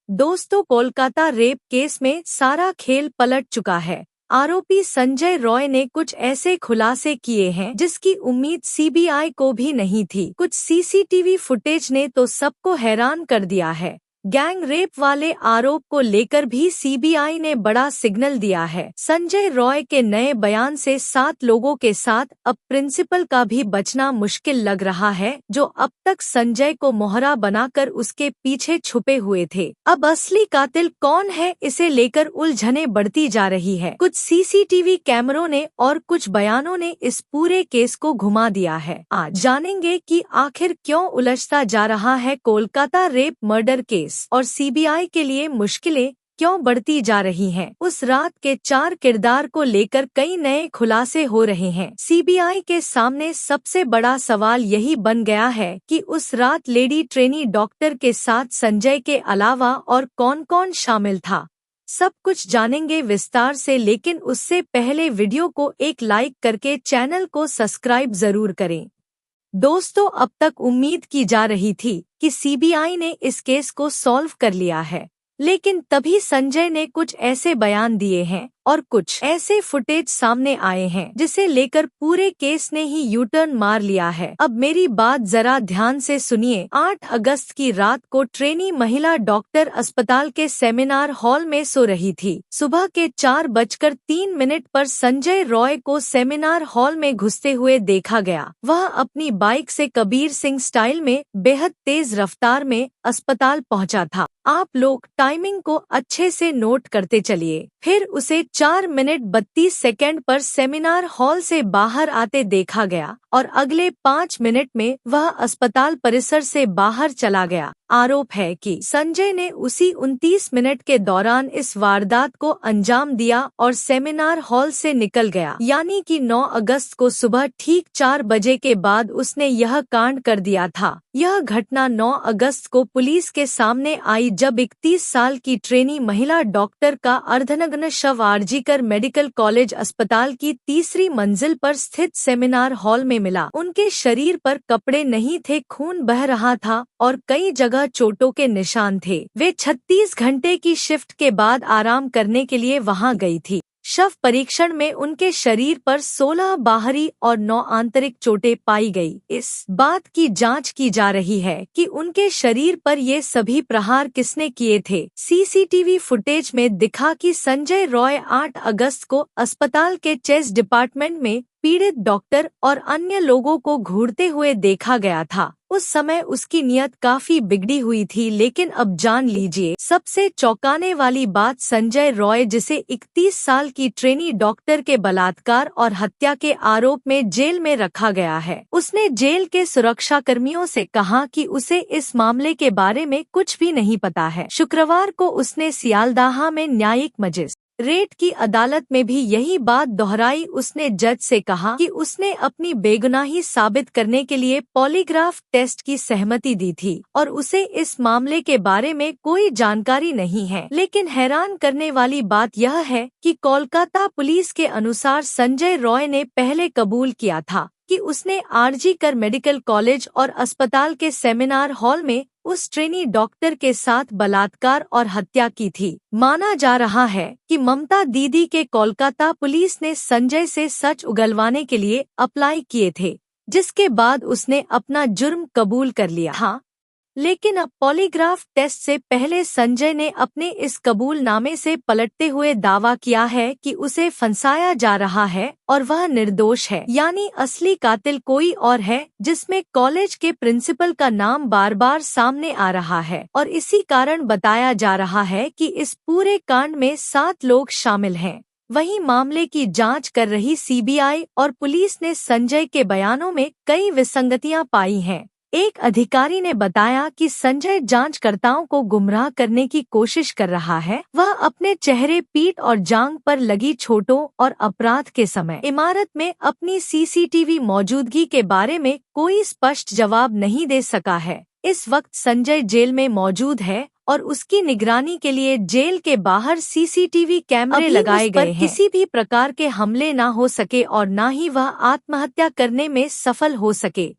दोस्तों, Kolkata rape case में सारा खेल पलट चुका है। आरोपी संजय रॉय ने कुछ ऐसे खुलासे किए हैं जिसकी उम्मीद सीबीआई को भी नहीं थी। कुछ सीसीटीवी फुटेज ने तो सबको हैरान कर दिया है। गैंग रेप वाले आरोप को लेकर भी सीबीआई ने बड़ा सिग्नल दिया है। संजय रॉय के नए बयान से 7 लोगों के साथ अब प्रिंसिपल का भी बचना मुश्किल लग रहा है, जो अब तक संजय को मोहरा बनाकर उसके पीछे छुपे हुए थे। अब असली कातिल कौन है, इसे लेकर उलझने बढ़ती जा रही है। कुछ सीसीटीवी कैमरों ने और कुछ बयानों ने इस पूरे केस को घुमा दिया है। आज जानेंगे कि आखिर क्यों उलझता जा रहा है कोलकाता रेप मर्डर केस और सीबीआई के लिए मुश्किलें क्यों बढ़ती जा रही हैं। उस रात के 4 किरदार को लेकर कई नए खुलासे हो रहे हैं। सीबीआई के सामने सबसे बड़ा सवाल यही बन गया है कि उस रात लेडी ट्रेनी डॉक्टर के साथ संजय के अलावा और कौन-कौन शामिल था। सब कुछ जानेंगे विस्तार से, लेकिन उससे पहले वीडियो को एक लाइक करके चैनल को सब्सक्राइब जरूर करें। दोस्तों, अब तक उम्मीद की जा रही थी कि सीबीआई ने इस केस को सॉल्व कर लिया है, लेकिन तभी संजय ने कुछ ऐसे बयान दिए हैं और कुछ ऐसे फुटेज सामने आए हैं जिसे लेकर पूरे केस ने ही यू टर्न मार लिया है। अब मेरी बात जरा ध्यान से सुनिए। 8 अगस्त की रात को ट्रेनी महिला डॉक्टर अस्पताल के सेमिनार हॉल में सो रही थी। सुबह के 4:03 पर संजय रॉय को सेमिनार हॉल में घुसते हुए देखा गया। वह अपनी बाइक से कबीर सिंह स्टाइल में बेहद तेज रफ्तार में अस्पताल पहुंचा था। आप लोग टाइमिंग को अच्छे से नोट करते चलिए। फिर उसे 4:32 पर सेमिनार हॉल से बाहर आते देखा गया और अगले 5 मिनट में वह अस्पताल परिसर से बाहर चला गया। आरोप है कि संजय ने उसी 29 मिनट के दौरान इस वारदात को अंजाम दिया और सेमिनार हॉल से निकल गया। यानी कि 9 अगस्त को सुबह ठीक 4 बजे के बाद उसने यह कांड कर दिया था। यह घटना 9 अगस्त को पुलिस के सामने आई, जब 31 साल की ट्रेनी महिला डॉक्टर का अर्धनग्न शव आरजीकर मेडिकल कॉलेज अस्पताल की 3री मंजिल पर स्थित सेमिनार हॉल में मिला। उनके शरीर पर कपड़े नहीं थे, खून बह रहा था और कई जगह चोटों के निशान थे। वे 36 घंटे की शिफ्ट के बाद आराम करने के लिए वहां गई थी। शव परीक्षण में उनके शरीर पर 16 बाहरी और 9 आंतरिक चोटें पाई गई। इस बात की जांच की जा रही है कि उनके शरीर पर ये सभी प्रहार किसने किए थे। सीसीटीवी फुटेज में दिखा कि संजय रॉय 8 अगस्त को अस्पताल के चेस्ट डिपार्टमेंट में पीड़ित डॉक्टर और अन्य लोगों को घूरते हुए देखा गया था। उस समय उसकी नीयत काफी बिगड़ी हुई थी, लेकिन अब जान लीजिए सबसे चौंकाने वाली बात। संजय रॉय, जिसे 31 साल की ट्रेनी डॉक्टर के बलात्कार और हत्या के आरोप में जेल में रखा गया है, उसने जेल के सुरक्षा कर्मियों से कहा कि उसे इस मामले के बारे में कुछ भी नहीं पता है। शुक्रवार को उसने सियालदाह में न्यायिक मजिस्ट्रेट की अदालत में भी यही बात दोहराई। उसने जज से कहा कि उसने अपनी बेगुनाही साबित करने के लिए पॉलीग्राफ टेस्ट की सहमति दी थी और उसे इस मामले के बारे में कोई जानकारी नहीं है। लेकिन हैरान करने वाली बात यह है कि कोलकाता पुलिस के अनुसार संजय रॉय ने पहले कबूल किया था कि उसने आरजीकर मेडिकल कॉलेज और अस्पताल के सेमिनार हॉल में उस ट्रेनी डॉक्टर के साथ बलात्कार और हत्या की थी। माना जा रहा है कि ममता दीदी के कोलकाता पुलिस ने संजय से सच उगलवाने के लिए अप्लाई किए थे, जिसके बाद उसने अपना जुर्म कबूल कर लिया था। लेकिन अब पॉलीग्राफ टेस्ट से पहले संजय ने अपने इस कबूलनामे से पलटते हुए दावा किया है कि उसे फंसाया जा रहा है और वह निर्दोष है। यानी असली कातिल कोई और है, जिसमें कॉलेज के प्रिंसिपल का नाम बार बार सामने आ रहा है और इसी कारण बताया जा रहा है कि इस पूरे कांड में 7 लोग शामिल हैं। वहीं मामले की जांच कर रही सीबीआई और पुलिस ने संजय के बयानों में कई विसंगतियां पाई हैं। एक अधिकारी ने बताया कि संजय जांचकर्ताओं को गुमराह करने की कोशिश कर रहा है। वह अपने चेहरे, पीठ और जांघ पर लगी चोटों और अपराध के समय इमारत में अपनी सीसीटीवी मौजूदगी के बारे में कोई स्पष्ट जवाब नहीं दे सका है। इस वक्त संजय जेल में मौजूद है और उसकी निगरानी के लिए जेल के बाहर सीसीटीवी कैमरे लगाए गए हैं। किसी भी प्रकार के हमले न हो सके और न ही वह आत्महत्या करने में सफल हो सके।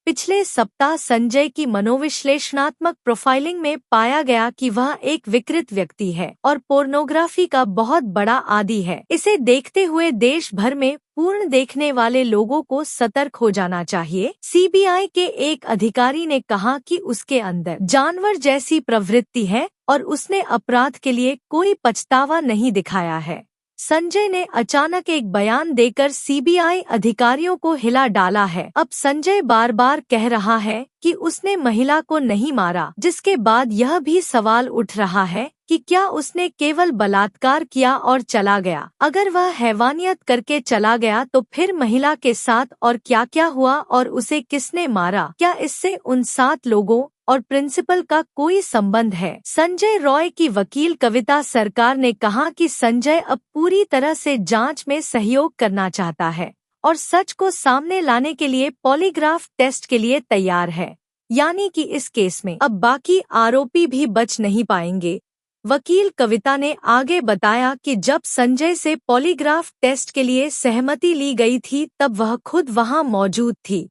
पिछले सप्ताह संजय की मनोविश्लेषणात्मक प्रोफाइलिंग में पाया गया कि वह एक विकृत व्यक्ति है और पोर्नोग्राफी का बहुत बड़ा आदी है। इसे देखते हुए देश भर में पूर्ण देखने वाले लोगों को सतर्क हो जाना चाहिए। सीबीआई के एक अधिकारी ने कहा कि उसके अंदर जानवर जैसी प्रवृत्ति है और उसने अपराध के लिए कोई पछतावा नहीं दिखाया है। संजय ने अचानक एक बयान देकर सीबीआई अधिकारियों को हिला डाला है। अब संजय बार बार कह रहा है कि उसने महिला को नहीं मारा, जिसके बाद यह भी सवाल उठ रहा है कि क्या उसने केवल बलात्कार किया और चला गया। अगर वह हैवानियत करके चला गया तो फिर महिला के साथ और क्या क्या हुआ और उसे किसने मारा? क्या इससे उन 7 लोगों और प्रिंसिपल का कोई संबंध है? संजय रॉय की वकील कविता सरकार ने कहा कि संजय अब पूरी तरह से जांच में सहयोग करना चाहता है और सच को सामने लाने के लिए पॉलीग्राफ टेस्ट के लिए तैयार है, यानी कि इस केस में अब बाकी आरोपी भी बच नहीं पाएंगे। वकील कविता ने आगे बताया कि जब संजय से पॉलीग्राफ टेस्ट के लिए सहमति ली गई थी तब वह खुद वहां मौजूद थी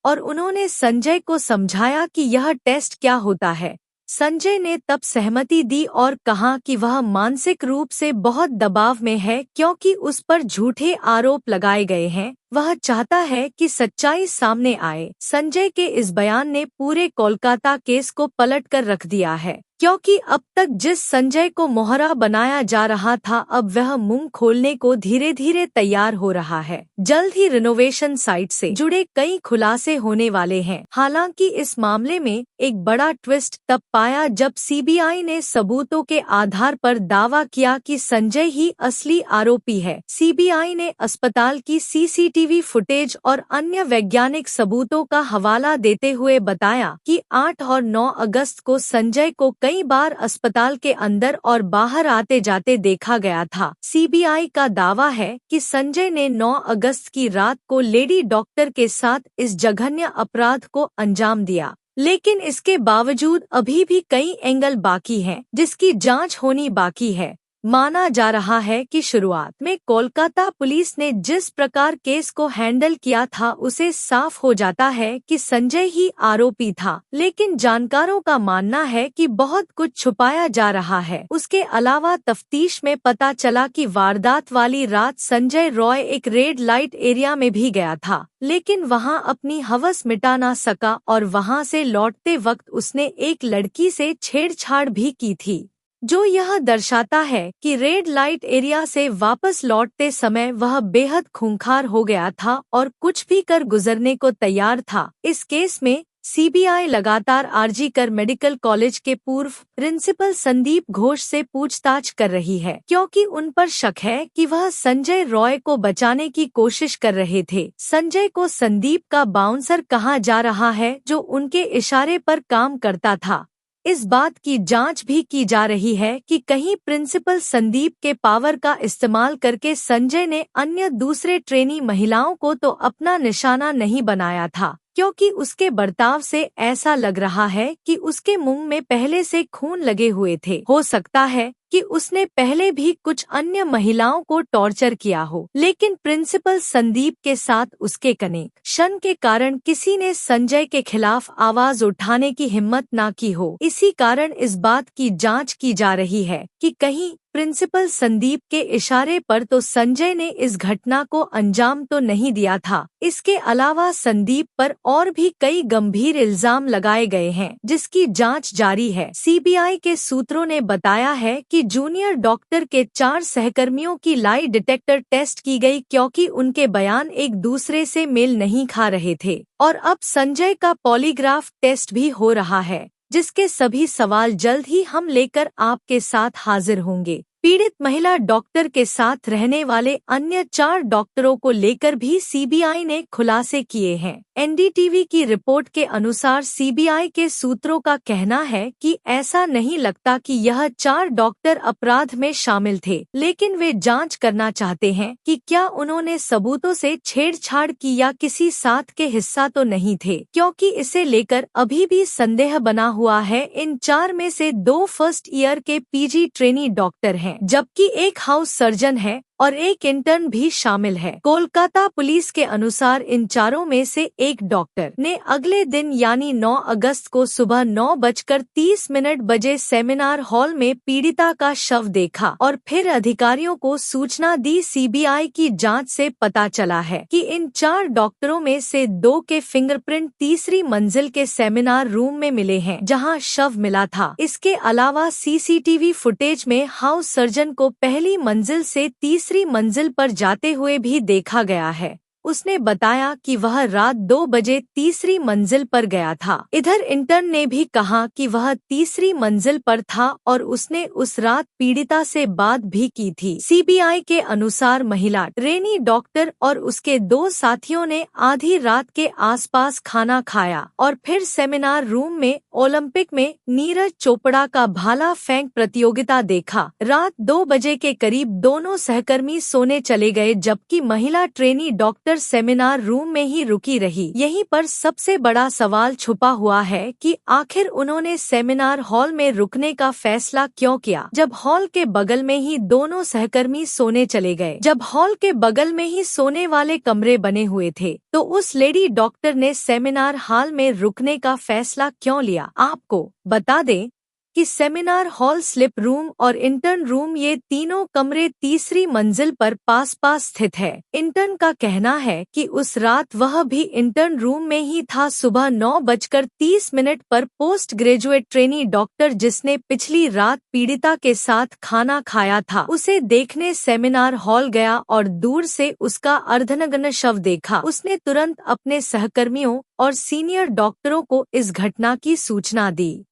और उन्होंने संजय को समझाया कि यह टेस्ट क्या होता है। संजय ने तब सहमति दी और कहा कि वह मानसिक रूप से बहुत दबाव में है क्योंकि उस पर झूठे आरोप लगाए गए हैं। वह चाहता है कि सच्चाई सामने आए। संजय के इस बयान ने पूरे कोलकाता केस को पलट कर रख दिया है, क्योंकि अब तक जिस संजय को मोहरा बनाया जा रहा था अब वह मुंह खोलने को धीरे धीरे तैयार हो रहा है। जल्द ही रिनोवेशन साइट से जुड़े कई खुलासे होने वाले हैं। हालांकि इस मामले में एक बड़ा ट्विस्ट तब पाया जब सीबीआई ने सबूतों के आधार पर दावा किया कि संजय ही असली आरोपी है। सीबीआई ने अस्पताल की सीसीटीवी फुटेज और अन्य वैज्ञानिक सबूतों का हवाला देते हुए बताया कि 8 और 9 अगस्त को संजय को कई बार अस्पताल के अंदर और बाहर आते जाते देखा गया था। सीबीआई का दावा है कि संजय ने 9 अगस्त की रात को लेडी डॉक्टर के साथ इस जघन्य अपराध को अंजाम दिया, लेकिन इसके बावजूद अभी भी कई एंगल बाकी हैं, जिसकी जांच होनी बाकी है। माना जा रहा है कि शुरुआत में कोलकाता पुलिस ने जिस प्रकार केस को हैंडल किया था उसे साफ हो जाता है कि संजय ही आरोपी था, लेकिन जानकारों का मानना है कि बहुत कुछ छुपाया जा रहा है। उसके अलावा तफ्तीश में पता चला कि वारदात वाली रात संजय रॉय एक रेड लाइट एरिया में भी गया था, लेकिन वहां अपनी हवस मिटा ना सका और वहां से लौटते वक्त उसने एक लड़की से छेड़छाड़ भी की थी, जो यह दर्शाता है कि रेड लाइट एरिया से वापस लौटते समय वह बेहद खूंखार हो गया था और कुछ भी कर गुजरने को तैयार था। इस केस में सीबीआई लगातार आरजी कर मेडिकल कॉलेज के पूर्व प्रिंसिपल संदीप घोष से पूछताछ कर रही है, क्योंकि उन पर शक है कि वह संजय रॉय को बचाने की कोशिश कर रहे थे। संजय को संदीप का बाउंसर कहा जा रहा है, जो उनके इशारे पर काम करता था। इस बात की जांच भी की जा रही है कि कहीं प्रिंसिपल संदीप के पावर का इस्तेमाल करके संजय ने अन्य दूसरे ट्रेनी महिलाओं को तो अपना निशाना नहीं बनाया था, क्योंकि उसके बर्ताव से ऐसा लग रहा है कि उसके मुंह में पहले से खून लगे हुए थे। हो सकता है कि उसने पहले भी कुछ अन्य महिलाओं को टॉर्चर किया हो, लेकिन प्रिंसिपल संदीप के साथ उसके कनेक्शन के कारण किसी ने संजय के खिलाफ आवाज उठाने की हिम्मत ना की हो। इसी कारण इस बात की जांच की जा रही है कि कहीं प्रिंसिपल संदीप के इशारे पर तो संजय ने इस घटना को अंजाम तो नहीं दिया था। इसके अलावा संदीप पर और भी कई गंभीर इल्जाम लगाए गए हैं, जिसकी जांच जारी है। सीबीआई के सूत्रों ने बताया है कि जूनियर डॉक्टर के 4 सहकर्मियों की लाई डिटेक्टर टेस्ट की गई, क्योंकि उनके बयान एक दूसरे से मेल नहीं खा रहे थे, और अब संजय का पॉलीग्राफ टेस्ट भी हो रहा है, जिसके सभी सवाल जल्द ही हम लेकर आपके साथ हाजिर होंगे। पीड़ित महिला डॉक्टर के साथ रहने वाले अन्य 4 डॉक्टरों को लेकर भी सीबीआई ने खुलासे किए हैं। एनडीटीवी की रिपोर्ट के अनुसार सीबीआई के सूत्रों का कहना है कि ऐसा नहीं लगता कि यह 4 डॉक्टर अपराध में शामिल थे, लेकिन वे जांच करना चाहते हैं कि क्या उन्होंने सबूतों से छेड़छाड़ की या किसी साथ के हिस्सा तो नहीं थे, क्योंकि इसे लेकर अभी भी संदेह बना हुआ है। इन 4 में से 2 फर्स्ट ईयर के पीजी ट्रेनी डॉक्टर हैं, जबकि एक हाउस सर्जन है और एक इंटर्न भी शामिल है। कोलकाता पुलिस के अनुसार इन चारों में से एक डॉक्टर ने अगले दिन यानी 9 अगस्त को सुबह 9:30 बजे सेमिनार हॉल में पीड़िता का शव देखा और फिर अधिकारियों को सूचना दी। सीबीआई की जांच से पता चला है कि इन 4 डॉक्टरों में से 2 के फिंगरप्रिंट तीसरी मंजिल के सेमिनार रूम में मिले हैं जहां शव मिला था। इसके अलावा सीसीटीवी फुटेज में हाउस सर्जन को पहली मंजिल से तीसरी मंजिल पर जाते हुए भी देखा गया है। उसने बताया कि वह रात 2 बजे तीसरी मंजिल पर गया था। इधर इंटर्न ने भी कहा कि वह तीसरी मंजिल पर था और उसने उस रात पीड़िता से बात भी की थी। सीबीआई के अनुसार महिला ट्रेनी डॉक्टर और उसके 2 साथियों ने आधी रात के आसपास खाना खाया और फिर सेमिनार रूम में ओलंपिक में नीरज चोपड़ा का भाला फेंक प्रतियोगिता देखा। रात 2 बजे के करीब दोनों सहकर्मी सोने चले गए जबकि महिला ट्रेनी डॉक्टर सेमिनार रूम में ही रुकी रही। यहीं पर सबसे बड़ा सवाल छुपा हुआ है कि आखिर उन्होंने सेमिनार हॉल में रुकने का फैसला क्यों किया जब हॉल के बगल में ही दोनों सहकर्मी सोने चले गए। जब हॉल के बगल में ही सोने वाले कमरे बने हुए थे तो उस लेडी डॉक्टर ने सेमिनार हॉल में रुकने का फैसला क्यों लिया। आपको बता दें कि सेमिनार हॉल, स्लिप रूम और इंटर्न रूम ये तीनों कमरे तीसरी मंजिल पर पास पास स्थित है। इंटर्न का कहना है कि उस रात वह भी इंटर्न रूम में ही था। सुबह 9:30 पर पोस्ट ग्रेजुएट ट्रेनी डॉक्टर जिसने पिछली रात पीड़िता के साथ खाना खाया था उसे देखने सेमिनार हॉल गया और दूर से उसका अर्धनग्न शव देखा। उसने तुरंत अपने सहकर्मियों और सीनियर डॉक्टरों को इस घटना की सूचना दी।